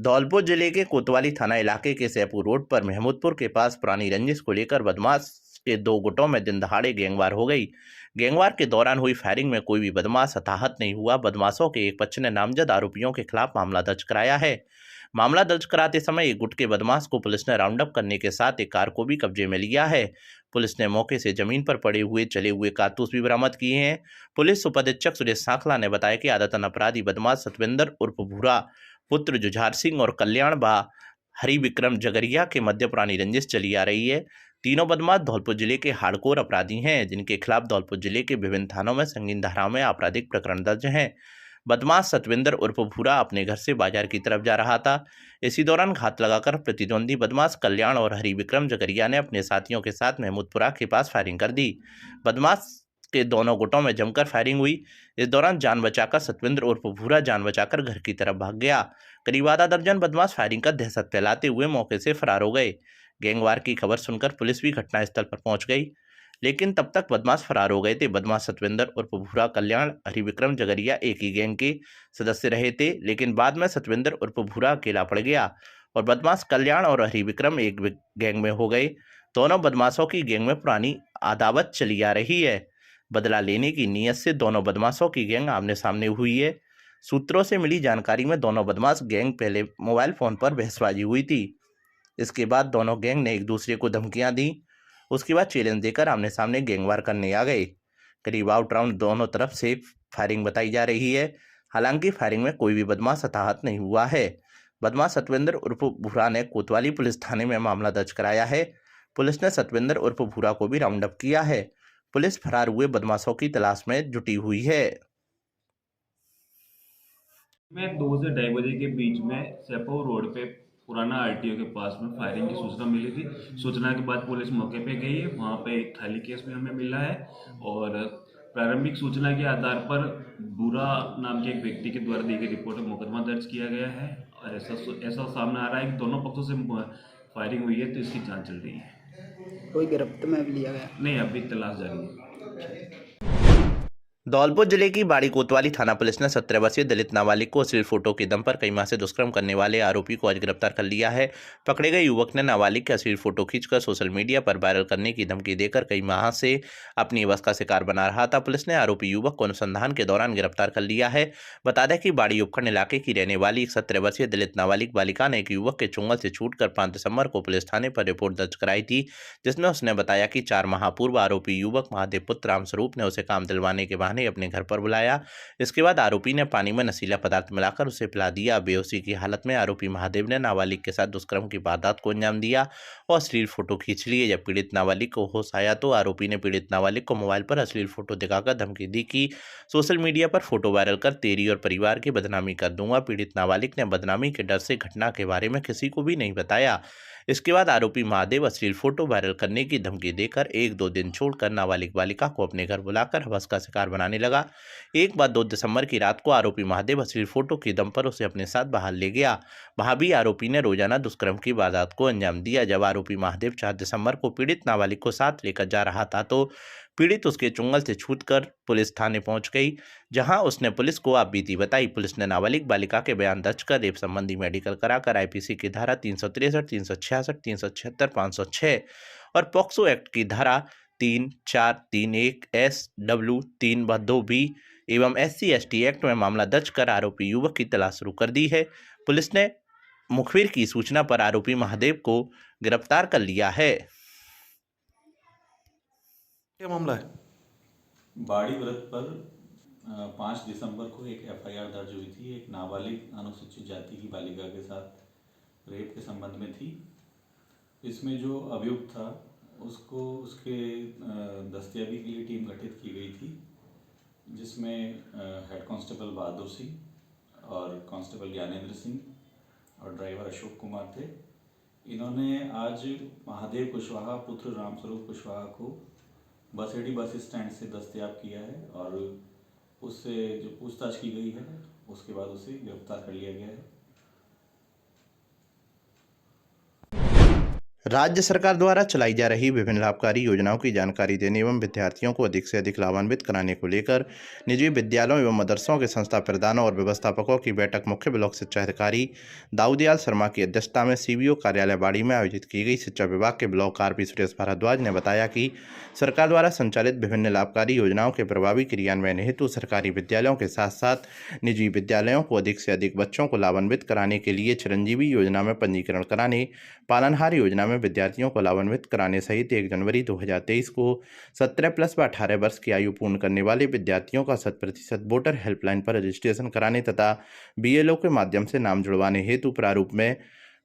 धौलपुर जिले के कोतवाली थाना इलाके के सैपुर रोड पर महमूदपुर के पास पुरानी रंजिश को लेकर बदमाश के दो गुटों में दिन दहाड़े गैंगवार हो गई। गैंगवार के दौरान हुई फायरिंग में कोई भी बदमाश हताहत नहीं हुआ। बदमाशों के एक पक्ष ने नामजद आरोपियों के खिलाफ मामला दर्ज कराया है। मामला दर्ज कराते समय एक गुट के बदमाश को पुलिस ने राउंड अप करने के साथ एक कार को भी कब्जे में लिया है। पुलिस ने मौके से जमीन पर पड़े हुए चले हुए कारतूस भी बरामद किए हैं। पुलिस उपाधीक्षक सुरेश सांखला ने बताया कि आदतन अपराधी बदमाश सतविंदर उर्फ भूरा पुत्र जुझार सिंह और कल्याण बा हरि विक्रम जगरिया के मध्य पुरानी रंजिश चली आ रही है। तीनों बदमाश धौलपुर जिले के हार्डकोर अपराधी हैं, जिनके खिलाफ धौलपुर जिले के विभिन्न थानों में संगीन धाराओं में आपराधिक प्रकरण दर्ज हैं। बदमाश सतविंदर उर्फ भूरा अपने घर से बाजार की तरफ जा रहा था। इसी दौरान घात लगाकर प्रतिद्वंदी बदमाश कल्याण और हरि विक्रम जगरिया ने अपने साथियों के साथ महमूदपुरा के पास फायरिंग कर दी। बदमाश के दोनों गुटों में जमकर फायरिंग हुई। इस दौरान जान बचाकर सतविंद्र उर्फ भूरा जान बचाकर घर की तरफ भाग गया। करीब आधा दर्जन बदमाश फायरिंग कर दहशत फैलाते हुए मौके से फरार हो गए। गैंगवार की खबर सुनकर पुलिस भी घटनास्थल पर पहुंच गई, लेकिन तब तक बदमाश फरार हो गए थे। बदमाश सतविंदर उर्फ भूरा, कल्याण, हरिविक्रम जगरिया एक ही गैंग के सदस्य रहे थे, लेकिन बाद में सतविंदर उर्फ भूरा अकेला पड़ गया और बदमाश कल्याण और हरिविक्रम एक गैंग में हो गए। दोनों बदमाशों की गैंग में पुरानी अदावत चली आ रही है। बदला लेने की नीयत से दोनों बदमाशों की गैंग आमने सामने हुई है। सूत्रों से मिली जानकारी में दोनों बदमाश गैंग पहले मोबाइल फोन पर बहसबाजी हुई थी। इसके बाद दोनों गैंग ने एक दूसरे को धमकियां दी। उसके बाद चैलेंज देकर आमने सामने गैंगवार करने आ गए। करीब आउट राउंड दोनों तरफ से फायरिंग बताई जा रही है। हालांकि फायरिंग में कोई भी बदमाश हताहत नहीं हुआ है। बदमाश सतविंदर उर्फ भूरा ने कोतवाली पुलिस थाने में मामला दर्ज कराया है। पुलिस ने सतविंदर उर्फ भूरा को भी राउंड अप किया है। पुलिस फरार हुए बदमाशों की तलाश में जुटी हुई है। मैं 2 से ढाई बजे के बीच में सैपो रोड पे पुराना आरटीओ के पास में फायरिंग की सूचना मिली थी। सूचना के बाद पुलिस मौके पे गई है। वहाँ पे एक खाली केस में हमें मिला है और प्रारंभिक सूचना के आधार पर बुरा नाम के एक व्यक्ति के द्वारा दी गई रिपोर्ट में मुकदमा दर्ज किया गया है और ऐसा सामने आ रहा है कि दोनों पक्षों से फायरिंग हुई है, तो इसकी जाँच चल रही है। कोई गिरफ्त में भी लिया गया? नहीं, अभी तलाश जारी है। धौलपुर जिले की बाड़ी कोतवाली थाना पुलिस ने 17 वर्षीय दलित नाबालिग को अश्लील फोटो के दम पर कई माह से दुष्कर्म करने वाले आरोपी को आज गिरफ्तार कर लिया है। पकड़े गए युवक ने नाबालिग के अश्लील फोटो खींचकर सोशल मीडिया पर वायरल करने की धमकी देकर कई माह से अपनी बस का शिकार बना रहा था। पुलिस ने आरोपी युवक को अनुसंधान के दौरान गिरफ्तार कर लिया है। बता दें कि बाड़ी उपखंड इलाके की रहने वाली एक 17 वर्षीय दलित नाबालिग बालिका ने एक युवक के चुंगल से छूटकर 5 दिसंबर को पुलिस थाने पर रिपोर्ट दर्ज कराई थी, जिसमें उसने बताया कि 4 माह पूर्व आरोपी युवक महादेव पुत्र रामस्वरूप ने उसे काम दिलवाने के बहाने अपने घर पर बुलाया। इसके बाद आरोपी ने पानी में नशीला पदार्थ मिलाकर उसे पिला दिया। बेहोशी की हालत में आरोपी महादेव ने नाबालिग के साथ दुष्कर्म की वारदात को अंजाम दिया और अश्लील फोटो खींच लिए। जब पीड़ित नाबालिग को होश आया तो आरोपी ने पीड़ित नाबालिग को मोबाइल पर अश्लील फोटो दिखाकर धमकी दी कि सोशल मीडिया पर फोटो वायरल कर तेरी और परिवार की बदनामी कर दूंगा। पीड़ित नाबालिग ने बदनामी के डर से घटना के बारे में किसी को भी नहीं बताया। इसके बाद आरोपी महादेव अश्लील फोटो वायरल करने की धमकी देकर 1-2 दिन छोड़कर नाबालिग बालिका को अपने घर बुलाकर हवस का शिकार बनाने लगा। एक बार 2 दिसंबर की रात को आरोपी महादेव अश्लील फोटो के दम पर उसे अपने साथ बाहर ले गया। वहां भी आरोपी ने रोजाना दुष्कर्म की वारदात को अंजाम दिया। जब आरोपी महादेव 4 दिसंबर को पीड़ित नाबालिग को साथ लेकर जा रहा था तो पीड़ित उसके चुंगल से छूटकर पुलिस थाने पहुंच गई, जहां उसने पुलिस को आपबीती बताई। पुलिस ने नाबालिग बालिका के बयान दर्ज कर रेप संबंधी मेडिकल कराकर आईपीसी की धारा 363, 366, 376, 506 और पॉक्सो एक्ट की धारा 3, 4, 3(1) SW 3(2)B एवं SC/ST एक्ट में मामला दर्ज कर आरोपी युवक की तलाश शुरू कर दी है। पुलिस ने मुखबिर की सूचना पर आरोपी महादेव को गिरफ्तार कर लिया है। क्या मामला है? बाड़ी व्रत पर 5 दिसंबर को एक एफआईआर दर्ज हुई थी। एक नाबालिग अनुसूचित जाति की बालिका के साथ रेप के संबंध में थी। इसमें जो अभियुक्त था उसको उसके दस्तयाबी के लिए टीम गठित की गई थी, जिसमें हेड कांस्टेबल बहादुर सिंह और कांस्टेबल ज्ञानेंद्र सिंह और ड्राइवर अशोक कुमार थे। इन्होंने आज महादेव कुशवाहा पुत्र रामस्वरूप कुशवाहा को बसेड़ी बस स्टैंड से दस्तयाब किया है और उससे जो पूछताछ की गई है उसके बाद उसे गिरफ्तार कर लिया गया है। राज्य सरकार द्वारा चलाई जा रही विभिन्न लाभकारी योजनाओं की जानकारी देने एवं विद्यार्थियों को अधिक से अधिक लाभान्वित कराने को लेकर निजी विद्यालयों एवं मदरसों के संस्था प्रधानों और व्यवस्थापकों की बैठक मुख्य ब्लॉक शिक्षा अधिकारी दाऊदयाल शर्मा की अध्यक्षता में सीबीओ कार्यालय बाड़ी में आयोजित की गई। शिक्षा विभाग के ब्लॉक आरपी सुरेश भारद्वाज ने बताया कि सरकार द्वारा संचालित विभिन्न लाभकारी योजनाओं के प्रभावी क्रियान्वयन हेतु सरकारी विद्यालयों के साथ साथ निजी विद्यालयों को अधिक से अधिक बच्चों को लाभान्वित कराने के लिए चिरंजीवी योजना में पंजीकरण कराने, पालनहार योजना में विद्यार्थियों को लाभान्वित कराने सहित 1 जनवरी 2023 को 17+ व 18 वर्ष की आयु पूर्ण करने वाले विद्यार्थियों का 100% वोटर हेल्पलाइन पर रजिस्ट्रेशन कराने तथा बीएलओ के माध्यम से नाम जुड़वाने हेतु प्रारूप में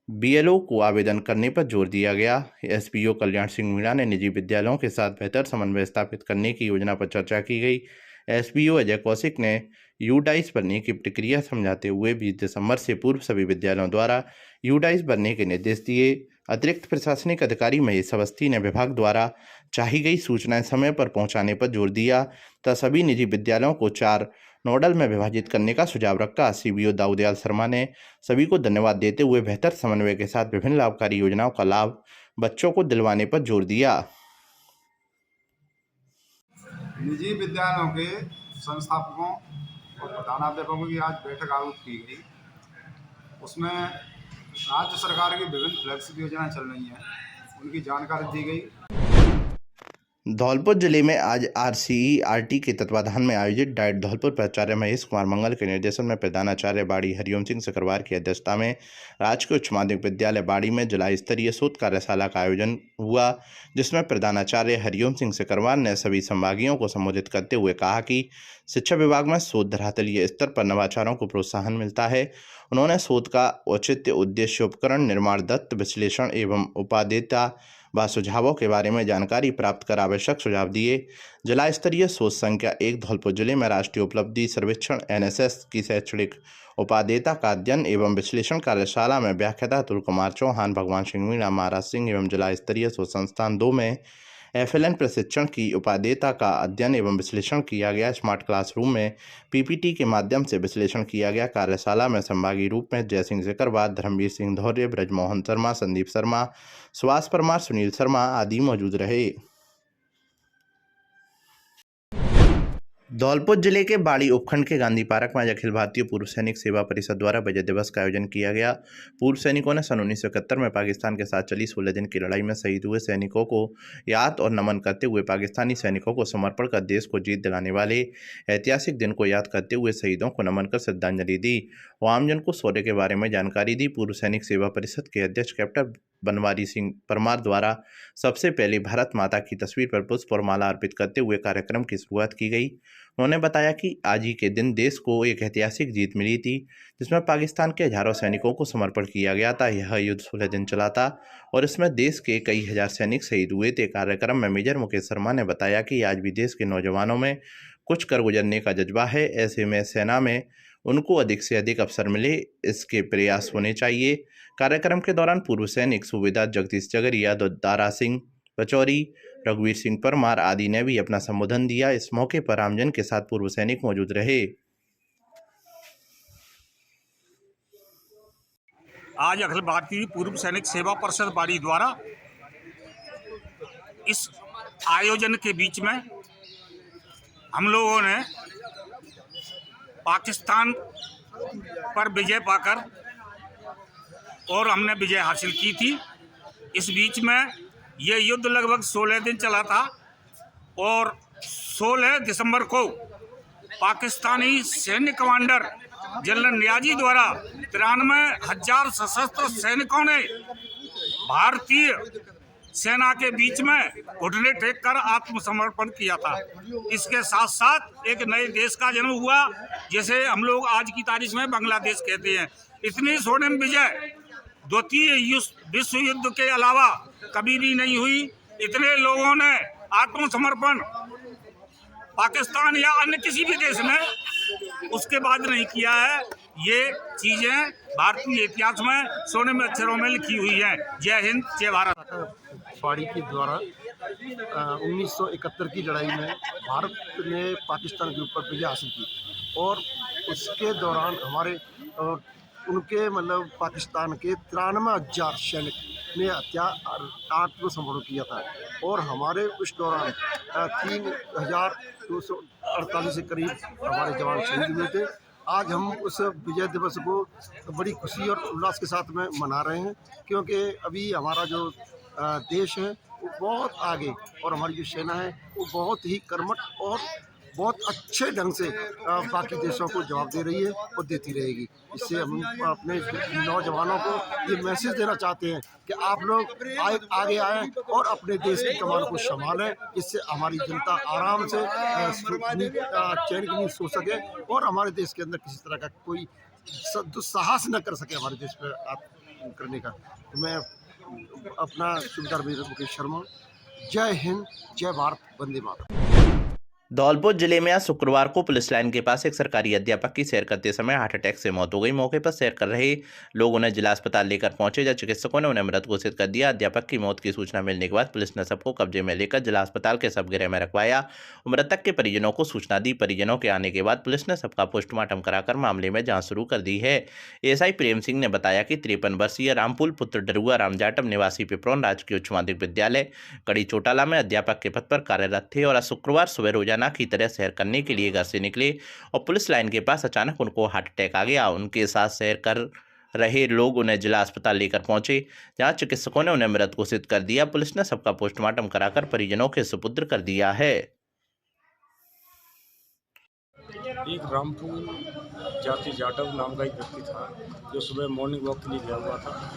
बीएलओ को आवेदन करने पर जोर दिया गया। एसपीओ कल्याण सिंह मीणा ने निजी विद्यालयों के साथ बेहतर समन्वय स्थापित करने की योजना पर चर्चा की गई। एसपीओ अजय कौशिक ने यूडाइस भरने की प्रक्रिया समझाते हुए 20 दिसंबर से पूर्व सभी विद्यालयों द्वारा यूडाइस भरने के निर्देश दिए। अतिरिक्त प्रशासनिक अधिकारी महेश अवस्थी ने विभाग द्वारा चाही गई सूचनाएं समय पर पहुंचाने पर जोर दिया तथा सभी निजी विद्यालयों को 4 नोडल में विभाजित करने का सुझाव रखा। सीबीओ दाऊदयाल शर्मा ने सभी को धन्यवाद देते हुए बेहतर समन्वय के साथ विभिन्न लाभकारी योजनाओं का लाभ बच्चों को दिलवाने पर जोर दिया। निजी विद्यालयों के संस्थापकों और प्रधानाध्यापकों की आज बैठक आयोजित की गई। उसमें राज्य सरकार की विभिन्न फ्लैगशिप योजनाएं चल रही हैं, उनकी जानकारी दी गई। धौलपुर जिले में आज आरसीईआरटी के तत्वाधान में आयोजित डाइट धौलपुर प्राचार्य महेश कुमार मंगल के निर्देशन में प्रधानाचार्य बाड़ी हरिओम सिंह सिकरवार की अध्यक्षता में राजकीय उच्च माध्यमिक विद्यालय बाड़ी में जिला स्तरीय शोध कार्यशाला का आयोजन हुआ, जिसमें प्रधानाचार्य हरिओम सिंह सिकरवार ने सभी संभागियों को संबोधित करते हुए कहा कि शिक्षा विभाग में शोध धरातलीय स्तर पर नवाचारों को प्रोत्साहन मिलता है। उन्होंने शोध का औचित्य, उद्देश्य, उपकरण, निर्माण, दत्त, विश्लेषण एवं उपादेयता व सुझावों के बारे में जानकारी प्राप्त कर आवश्यक सुझाव दिए। जिला स्तरीय शोध संख्या 1 धौलपुर जिले में राष्ट्रीय उपलब्धि सर्वेक्षण एनएसएस की शैक्षणिक उपादेयता का अध्ययन एवं विश्लेषण कार्यशाला में व्याख्याता अतुल कुमार चौहान, भगवान सिंह मीणा, महाराज सिंह एवं जिला स्तरीय शोध संस्थान 2 में एफएलएन प्रशिक्षण की उपादेयता का अध्ययन एवं विश्लेषण किया गया। स्मार्ट क्लासरूम में पीपीटी के माध्यम से विश्लेषण किया गया। कार्यशाला में संभागी रूप में जय सिंह सिकरवार, धर्मवीर सिंह धौर्य, ब्रजमोहन शर्मा, संदीप शर्मा, सुभाष परमार, सुनील शर्मा आदि मौजूद रहे। धौलपुर जिले के बाड़ी उपखंड के गांधी पार्क में आज अखिल भारतीय पूर्व सैनिक सेवा परिषद द्वारा विजय दिवस का आयोजन किया गया। पूर्व सैनिकों ने सन 1971 में पाकिस्तान के साथ चली 16 दिन की लड़ाई में शहीद हुए सैनिकों को याद और नमन करते हुए पाकिस्तानी सैनिकों को समर्पण कर देश को जीत दिलाने वाले ऐतिहासिक दिन को याद करते हुए शहीदों को नमन कर श्रद्धांजलि दी और आमजन को शौर्य के बारे में जानकारी दी। पूर्व सैनिक सेवा परिषद के अध्यक्ष कैप्टन बनवारी सिंह परमार द्वारा सबसे पहले भारत माता की तस्वीर पर पुष्प और माला अर्पित करते हुए कार्यक्रम की शुरुआत की गई। उन्होंने बताया कि आज ही के दिन देश को एक ऐतिहासिक जीत मिली थी, जिसमें पाकिस्तान के हजारों सैनिकों को समर्पण किया गया था। यह युद्ध 16 दिन चला था और इसमें देश के कई हजार सैनिक शहीद हुए थे। कार्यक्रम में मेजर मुकेश शर्मा ने बताया कि आज भी देश के नौजवानों में कुछ कर गुजरने का जज्बा है। ऐसे में सेना में उनको अधिक से अधिक अवसर मिले, इसके प्रयास होने चाहिए। कार्यक्रम के दौरान पूर्व सैनिक सूबेदार जगदीश जगरिया, दारा सिंह पचौरी, रघुवीर सिंह परमार आदि ने भी अपना संबोधन दिया। इस मौके पर आमजन के साथ पूर्व सैनिक मौजूद रहे। आज अखिल भारतीय पूर्व सैनिक सेवा परिषद बाड़ी द्वारा इस आयोजन के बीच में हम लोगों ने पाकिस्तान पर विजय पाकर और हमने विजय हासिल की थी। इस बीच में ये युद्ध लगभग 16 दिन चला था और 16 दिसंबर को पाकिस्तानी सैन्य कमांडर जनरल नियाजी द्वारा 93,000 सशस्त्र सैनिकों ने भारतीय सेना के बीच में घुटने टेक कर आत्मसमर्पण किया था। इसके साथ साथ एक नए देश का जन्म हुआ, जिसे हम लोग आज की तारीख में बांग्लादेश कहते हैं। इतनी स्वर्णिम विजय द्वितीय विश्व युद्ध के अलावा कभी भी नहीं हुई। इतने लोगों ने आत्मसमर्पण पाकिस्तान या अन्य किसी भी देश में उसके बाद नहीं किया है। ये चीज़ें भारतीय इतिहास में स्वर्णिम अक्षरों में लिखी हुई हैं। जय हिंद, जय भारत। बाड़ी के द्वारा 1971 की लड़ाई में भारत ने पाकिस्तान के ऊपर विजय हासिल की और उसके दौरान हमारे उनके मतलब पाकिस्तान के 93,000 सैनिक ने आत्मसमर्पण किया था और हमारे उस दौरान 3,248 के करीब हमारे जवान शहीद हुए थे। आज हम उस विजय दिवस को बड़ी खुशी और उल्लास के साथ में मना रहे हैं, क्योंकि अभी हमारा जो देश है वो बहुत आगे और हमारी जो सेना है वो बहुत ही कर्मठ और बहुत अच्छे ढंग से बाकी देशों को जवाब दे रही है और देती रहेगी। इससे हम अपने नौजवानों को ये मैसेज देना चाहते हैं कि आप लोग आगे आएँ और अपने देश की कमान को संभालें। इससे हमारी जनता आराम से चैन की नींद सो सके और हमारे देश के अंदर किसी तरह का कोई दुस्साहस न कर सके हमारे देश पर करने का। तो मैं अपना सुबेदार मुकेश शर्मा, जय हिंद, जय भारत, वंदे मातरम। धौलपुर जिले में आज शुक्रवार को पुलिस लाइन के पास एक सरकारी अध्यापक की सैर करते समय हार्ट अटैक से मौत हो गई। मौके पर सैर कर रहे लोग उन्हें जिला अस्पताल लेकर पहुंचे, जब चिकित्सकों ने उन्हें मृत घोषित कर दिया। अध्यापक की मौत की सूचना मिलने के बाद पुलिस ने सबको कब्जे में लेकर जिला अस्पताल के शवगृह में रखवाया। मृतक के परिजनों को सूचना दी। परिजनों के आने के बाद पुलिस ने सबका पोस्टमार्टम कराकर मामले में जाँच शुरू कर दी है। एएसआई प्रेम सिंह ने बताया कि 53 वर्षीय रामपुल पुत्र डरुआ रामजाटम निवासी पिपरौन राजकीय उच्च माध्यमिक विद्यालय कड़ी चौटाला में अध्यापक के पद पर कार्यरत थे और शुक्रवार सुबह रोजाना की तरह सैर करने के लिए घर से निकले और पुलिस लाइन के पास अचानक उनको हार्ट अटैक आ गया। उनके साथ सैर कर रहे लोग उन्हें जिला अस्पताल लेकर पहुंचे, जहां चिकित्सकों ने उन्हें मृत घोषित कर दिया। पुलिस ने सबका पोस्टमार्टम कराकर परिजनों के सुपुर्द कर दिया है। एक रामपुर जाति जाटव नाम का एक व्यक्ति था जो सुबह मॉर्निंग वॉक के लिए गया हुआ था।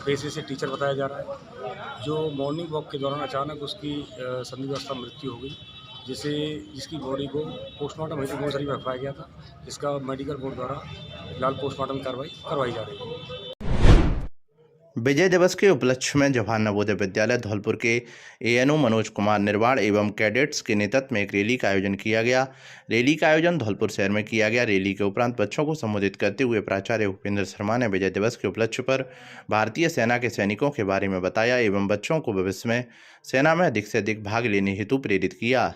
पेशे से टीचर बताया जा रहा है। जो मॉर्निंग वॉक के दौरान अचानक उसकी संदिग्धावस्था मृत्यु हो गई, जिसकी बॉडी को पोस्टमार्टम हेतु मोर्चरी में रखवाया गया था। इसका मेडिकल बोर्ड द्वारा फिलहाल पोस्टमार्टम कार्रवाई करवाई जा रही है। विजय दिवस के उपलक्ष्य में जवाहर नवोदय विद्यालय धौलपुर के एएनओ मनोज कुमार निर्वाण एवं कैडेट्स के नेतृत्व में एक रैली का आयोजन किया गया। रैली का आयोजन धौलपुर शहर में किया गया। रैली के उपरांत बच्चों को संबोधित करते हुए प्राचार्य उपेंद्र शर्मा ने विजय दिवस के उपलक्ष्य पर भारतीय सेना के सैनिकों के बारे में बताया एवं बच्चों को भविष्य में सेना में अधिक से अधिक भाग लेने हेतु प्रेरित किया।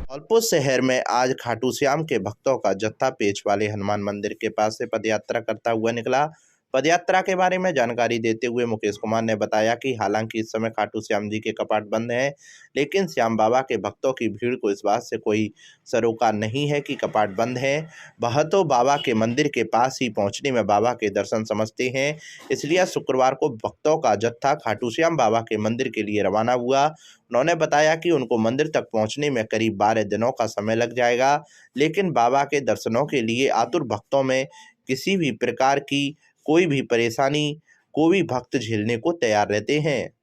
धौलपुर शहर में आज खाटू श्याम के भक्तों का जत्था पेच वाले हनुमान मंदिर के पास से पदयात्रा करता हुआ निकला। पदयात्रा के बारे में जानकारी देते हुए मुकेश कुमार ने बताया कि हालांकि इस समय खाटू श्याम जी के कपाट बंद हैं, लेकिन श्याम बाबा के भक्तों की भीड़ को इस बात से कोई सरोकार नहीं है कि कपाट बंद हैं। वह तो बाबा के मंदिर के पास ही पहुंचने में बाबा के दर्शन समझते हैं। इसलिए शुक्रवार को भक्तों का जत्था खाटू श्याम बाबा के मंदिर के लिए रवाना हुआ। उन्होंने बताया कि उनको मंदिर तक पहुंचने में करीब 12 दिनों का समय लग जाएगा, लेकिन बाबा के दर्शनों के लिए आतुर भक्तों में किसी भी प्रकार की कोई भी परेशानी कोई भक्त झेलने को तैयार रहते हैं।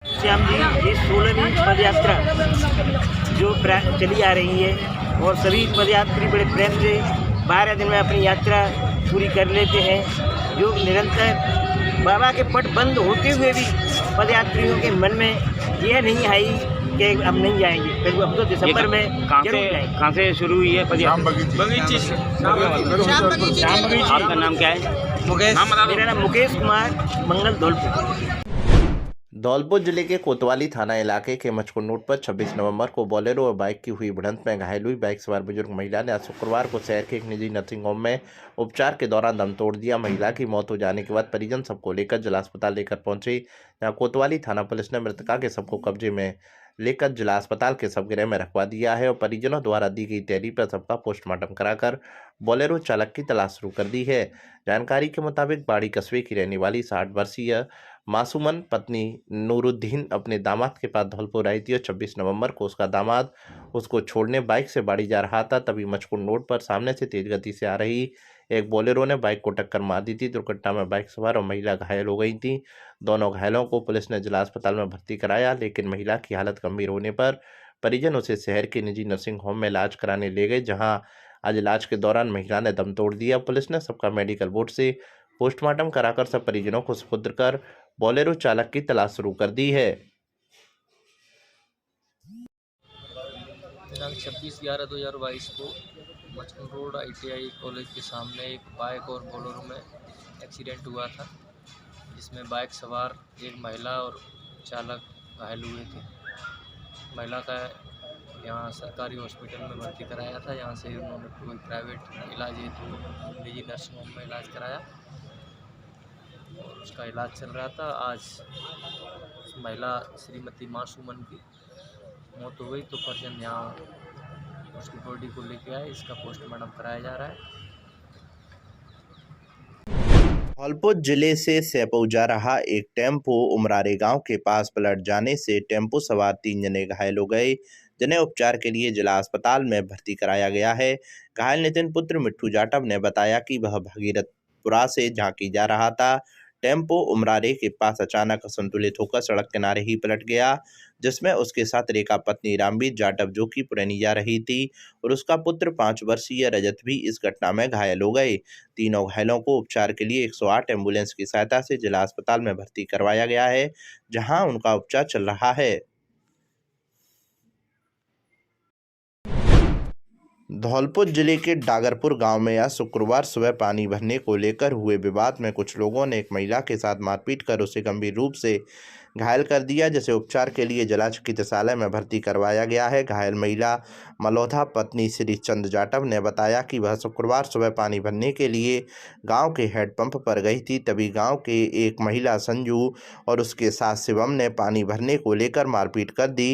श्याम जी की 16वीं पदयात्रा जो चली आ रही है और सभी पदयात्री बड़े प्रेम से 12 दिन में अपनी यात्रा पूरी कर लेते हैं। जो निरंतर बाबा के पट बंद होते हुए भी पदयात्रियों के मन में यह नहीं आई कि अब नहीं जाएंगे, फिर अब तो दिसंबर में जरूर जाएंगे। कहाँ से शुरू हुई है पदयात्रा? बगीचे से। आपका नाम क्या है? मुकेश। मेरा नाम मुकेश कुमार, मंगल, धौलपुर। धौलपुर जिले के कोतवाली थाना इलाके के मचकुंड पर 26 नवंबर को बोलेरो और बाइक की हुई भिड़ंत में घायल हुई बाइक सवार बुजुर्ग महिला ने आज शुक्रवार को शहर के एक निजी नर्सिंग होम में उपचार के दौरान दम तोड़ दिया। महिला की मौत हो जाने के बाद परिजन सबको लेकर जिला अस्पताल लेकर पहुंचे, जहां कोतवाली थाना पुलिस ने मृतका के सबको कब्जे में लेकर जिला अस्पताल के शवगृह में रखवा दिया है और परिजनों द्वारा दी गई तहरीर पर सबका पोस्टमार्टम कराकर बोलेरो चालक की तलाश शुरू कर दी है। जानकारी के मुताबिक बाड़ी कस्बे की रहने वाली 60 वर्षीय मासूमन पत्नी नूरुद्दीन अपने दामाद के पास धौलपुर आई थी और 26 नवंबर को उसका दामाद उसको छोड़ने बाइक से बाड़ी जा रहा था। तभी मचकुंड रोड पर सामने से तेज गति से आ रही एक बोलेरो ने बाइक को टक्कर मार दी थी। दुर्घटना में बाइक सवार और महिला घायल हो गई थी। दोनों घायलों को पुलिस ने जिला अस्पताल में भर्ती कराया, लेकिन महिला की हालत गंभीर होने पर परिजन उसे शहर के निजी नर्सिंग होम में इलाज कराने ले गए, जहां आज इलाज के दौरान महिला ने दम तोड़ दिया। पुलिस ने सबका मेडिकल बोर्ड से पोस्टमार्टम कराकर सब परिजनों को सुपुर्द कर बोलेरो चालक की तलाश शुरू कर दी है। दिनांक 26/11/2022 को मचकुंड रोड ITI कॉलेज के सामने एक बाइक और बोलेरो में एक्सीडेंट हुआ था, जिसमें बाइक सवार एक महिला और चालक घायल हुए थे। महिला का यहाँ सरकारी हॉस्पिटल में भर्ती कराया था। यहाँ से उन्होंने कोई प्राइवेट इलाज हेतु निजी नर्सिंग होम में इलाज कराया और उसका इलाज चल रहा था। आज उस महिला श्रीमती मासूमन की मौत हो गई, तो परिजन यहाँ उसकी बॉडी को लेके आए, इसका पोस्टमार्टम कराया जा रहा है। धौलपुर जिले से सेपऊ जा रहा एक टेम्पो उमरारे गांव के पास पलट जाने से टेम्पो सवार 3 जने घायल हो गए, जिन्हें उपचार के लिए जिला अस्पताल में भर्ती कराया गया है। घायल नितिन पुत्र मिट्ठू जाटव ने बताया कि वह भगीरथपुरा से झांकी जा रहा था। टेम्पो उमरारे के पास अचानक असंतुलित होकर सड़क किनारे ही पलट गया, जिसमें उसके साथ रेखा पत्नी रामवीर जाटव जो कि पुरैनी जा रही थी और उसका पुत्र 5 वर्षीय रजत भी इस घटना में घायल हो गए। तीनों घायलों को उपचार के लिए 108 एम्बुलेंस की सहायता से जिला अस्पताल में भर्ती करवाया गया है, जहां उनका उपचार चल रहा है। धौलपुर जिले के डागरपुर गांव में आज शुक्रवार सुबह पानी भरने को लेकर हुए विवाद में कुछ लोगों ने एक महिला के साथ मारपीट कर उसे गंभीर रूप से घायल कर दिया, जिसे उपचार के लिए जिला चिकित्सालय में भर्ती करवाया गया है। घायल महिला मल्होत्रा पत्नी श्री चंद जाटव ने बताया कि वह शुक्रवार सुबह पानी भरने के लिए गांव के हेडपंप पर गई थी, तभी गांव के एक महिला संजू और उसके साथ शिवम ने पानी भरने को लेकर मारपीट कर दी।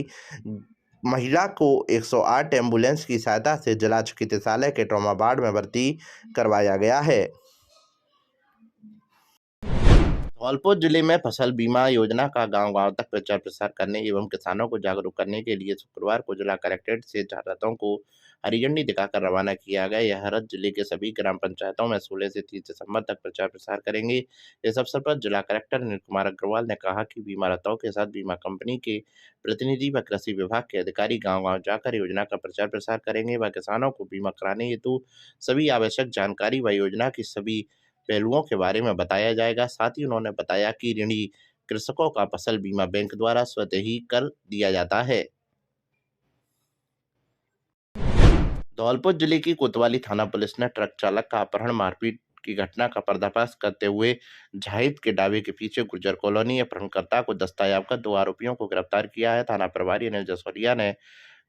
महिला को 108 एम्बुलेंस की सहायता से जिला चिकित्सालय के ट्रॉमा वार्ड में भर्ती करवाया गया है। धौलपुर जिले में फसल बीमा योजना का गांव-गांव तक प्रचार प्रसार करने एवं किसानों को जागरूक करने के लिए शुक्रवार को जिला कलेक्ट्रेट से 4 रथों को हरी झंडी दिखाकर रवाना किया गया। यह रथ जिले के सभी ग्राम पंचायतों में 16 से 30 दिसंबर तक प्रचार प्रसार करेंगे। इस अवसर पर जिला कलेक्टर अनिल कुमार अग्रवाल ने कहा कि बीमा रथों के साथ बीमा कंपनी के प्रतिनिधि व कृषि विभाग के अधिकारी गाँव-गाँव जाकर योजना का प्रचार प्रसार करेंगे व किसानों को बीमा कराने हेतु सभी आवश्यक जानकारी व योजना की सभी पहलुओं के बारे में बताया जाएगा। साथ ही उन्होंने बताया कि ऋणी कृषकों का फसल बीमा बैंक द्वारा स्वतः ही कर दिया जाता है। धौलपुर जिले की कोतवाली थाना पुलिस ने ट्रक चालक का अपहरण मारपीट की घटना का पर्दाफाश करते हुए जाहिद के ढाबे के पीछे गुर्जर कॉलोनी अपहरणकर्ता को दस्तायाब कर 2 आरोपियों को गिरफ्तार किया है। थाना प्रभारी अनिल जसोरिया ने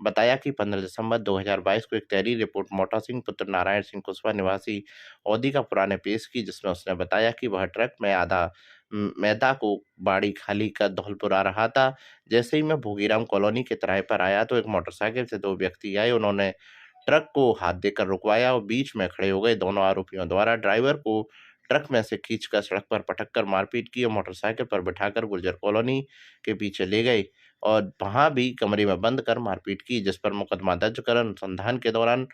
बताया कि 15 दिसंबर 2022 को एक तहरीर रिपोर्ट मोटा सिंह पुत्र नारायण सिंह कुशवाहा निवासी औदी का पुराने पेश की, जिसमें उसने बताया कि वह ट्रक में आधा मैदा को बाड़ी खाली कर धौलपुर आ रहा था। जैसे ही मैं भोगीराम कॉलोनी के तिराहे पर आया तो एक मोटरसाइकिल से 2 व्यक्ति आए। उन्होंने ट्रक को हाथ देकर रुकवाया और बीच में खड़े हो गए। दोनों आरोपियों द्वारा ड्राइवर को ट्रक में से खींचकर सड़क पर पटककर मारपीट की और मोटरसाइकिल पर बिठाकर गुर्जर कॉलोनी के पीछे ले गए और वहां भी कमरे में बंद कर मारपीट की, जिस पर मुकदमा दर्ज कर अनुसंधान के दौरान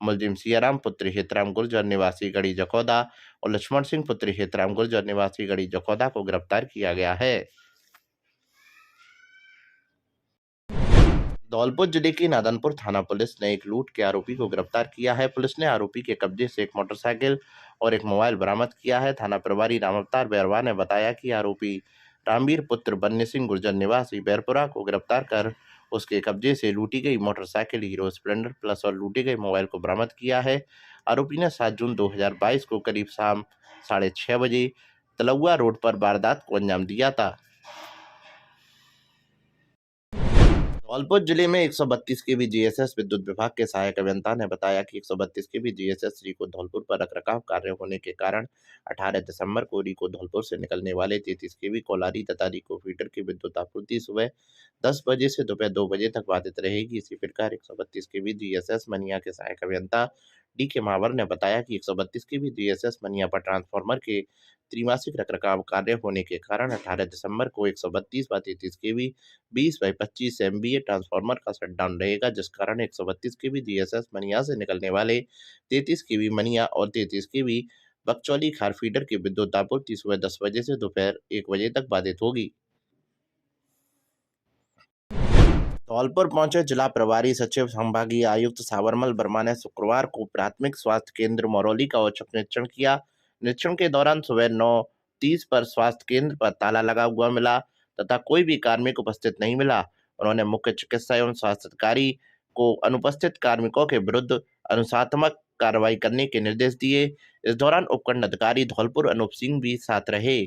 मुलजिम सियाराम पुत्र हेतराम गुर्जर निवासी गढ़ी जखौदा और लक्ष्मण सिंह पुत्र हेतराम गुर्जर निवासी गढ़ी जखौदा को गिरफ्तार किया गया है। धौलपुर जिले की नादनपुर थाना पुलिस ने एक लूट के आरोपी को गिरफ्तार किया है। पुलिस ने आरोपी के कब्जे से एक मोटरसाइकिल और एक मोबाइल बरामद किया है। थाना प्रभारी राम अवतार बैरवा ने बताया कि आरोपी रामवीर पुत्र बन्नी सिंह गुर्जर निवासी बैरपुरा को गिरफ्तार कर उसके कब्जे से लूटी गई मोटरसाइकिल हीरो स्प्लेंडर प्लस और लूटे गए मोबाइल को बरामद किया है। आरोपी ने 7 जून 2022 को करीब शाम 6:30 बजे तलुआ रोड पर वारदात को अंजाम दिया था। धौलपुर जिले में 132 केवी जीएसएस विद्युत विभाग के सहायक अभियंता ने बताया कि 132 केवी जीएसएस रीको धौलपुर पर रखरखाव कार्य होने के कारण 18 दिसंबर को रीको धौलपुर से निकलने वाले 33 केवी कोलारी तथा रीको फीडर की विद्युत आपूर्ति सुबह 10 बजे से दोपहर 2 बजे तक बाधित रहेगी। इसी प्रकार 132 केवी जीएसएस मनिया के सहायक अभियंता डी के महावर ने बताया कि 132 केवी जीएसएस मनिया पर ट्रांसफार्मर के त्रैमासिक रखरखाव कार्य होने के कारण 18 दिसंबर को 132/33 केवी 20/25 MVA ट्रांसफार्मर का शटडाउन रहेगा, जिस कारण 132 केवी जीएसएस मनिया से निकलने वाले 33 केवी मनिया और 33 केवी बकचौली खार फीडर की विद्युत आपूर्ति सुबह 10 बजे से दोपहर 1 बजे तक बाधित होगी। धौलपुर पहुंचे जिला प्रभारी सचिव संभागीय आयुक्त साबरमल वर्मा ने शुक्रवार को प्राथमिक स्वास्थ्य केंद्र मरौली का औचक निरीक्षण किया। निरीक्षण के दौरान सुबह 9:30 पर स्वास्थ्य केंद्र पर ताला लगा हुआ मिला तथा कोई भी कार्मिक उपस्थित नहीं मिला। उन्होंने मुख्य चिकित्सा एवं स्वास्थ्य अधिकारी को अनुपस्थित कार्मिकों के विरुद्ध अनुशासनात्मक कार्रवाई करने के निर्देश दिए। इस दौरान उपखंड अधिकारी धौलपुर अनूप सिंह भी साथ रहे।